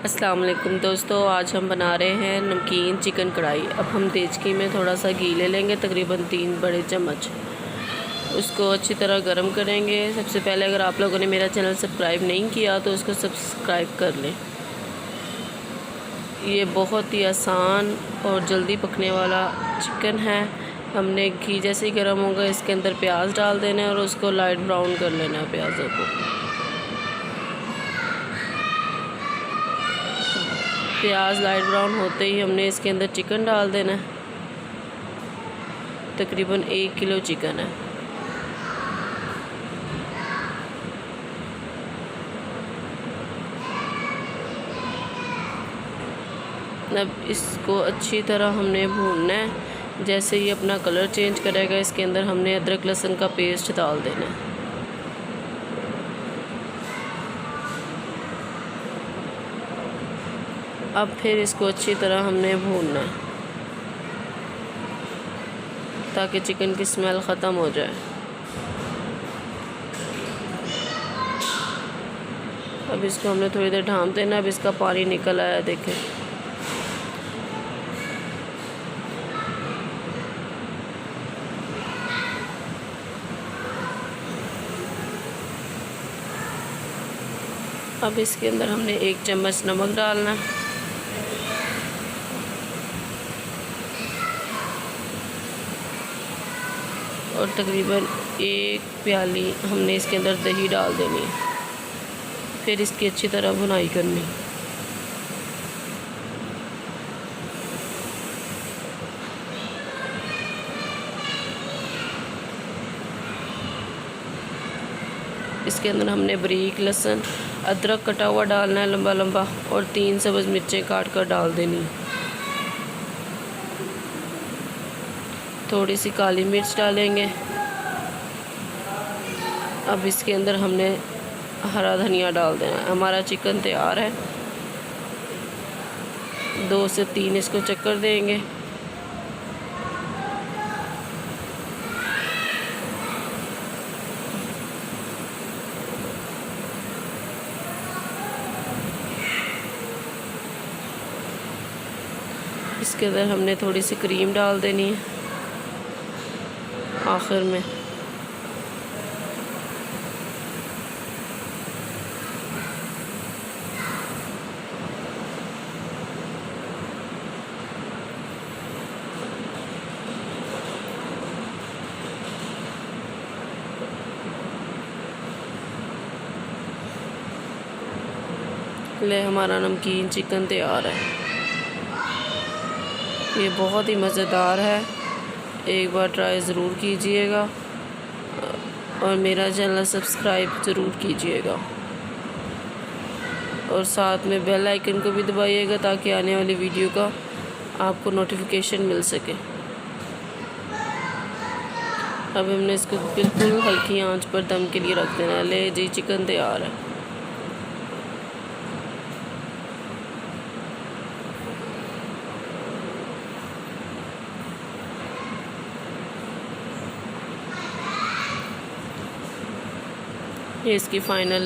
अस्सलाम वालेकुम दोस्तों, आज हम बना रहे हैं नमकीन चिकन कढ़ाई। अब हम देचकी में थोड़ा सा घी ले लेंगे, तकरीबन 3 बड़े चम्मच। उसको अच्छी तरह गर्म करेंगे। सबसे पहले अगर आप लोगों ने मेरा चैनल सब्सक्राइब नहीं किया तो उसको सब्सक्राइब कर लें। ये बहुत ही आसान और जल्दी पकने वाला चिकन है। हमने घी जैसे ही गर्म होगा इसके अंदर प्याज डाल देना है और उसको लाइट ब्राउन कर लेना है प्याज़ों को। प्याज लाइट ब्राउन होते ही हमने इसके अंदर चिकन डाल देना है। तकरीबन 1 किलो चिकन है। अब इसको अच्छी तरह हमने भूनना है। जैसे ही अपना कलर चेंज करेगा इसके अंदर हमने अदरक लहसुन का पेस्ट डाल देना है। अब फिर इसको अच्छी तरह हमने भूनना है ताकि चिकन की स्मेल ख़त्म हो जाए। अब इसको हमने थोड़ी देर ढाँप देना। अब इसका पानी निकल आया, देखें। अब इसके अंदर हमने 1 चम्मच नमक डालना है। और तकरीबन 1 प्याली हमने इसके अंदर दही डाल देनी है। फिर इसकी अच्छी तरह भुनाई करनी। इसके अंदर हमने बारीक लहसुन अदरक कटा हुआ डालना है लंबा लंबा, और 3 सब्ज़ मिर्चें काट कर डाल देनी। थोड़ी सी काली मिर्च डालेंगे। अब इसके अंदर हमने हरा धनिया डाल देना है। हमारा चिकन तैयार है। 2 से 3 इसको चक्कर देंगे। इसके अंदर हमने थोड़ी सी क्रीम डाल देनी है आखिर में। ले हमारा नमकीन चिकन तैयार है। ये बहुत ही मज़ेदार है। एक बार ट्राई ज़रूर कीजिएगा और मेरा चैनल सब्सक्राइब ज़रूर कीजिएगा और साथ में बेल आइकन को भी दबाइएगा ताकि आने वाली वीडियो का आपको नोटिफिकेशन मिल सके। अब हमने इसको बिल्कुल हल्की आंच पर दम के लिए रख देना है। ले जी, चिकन तैयार है। ये इसकी फ़ाइनल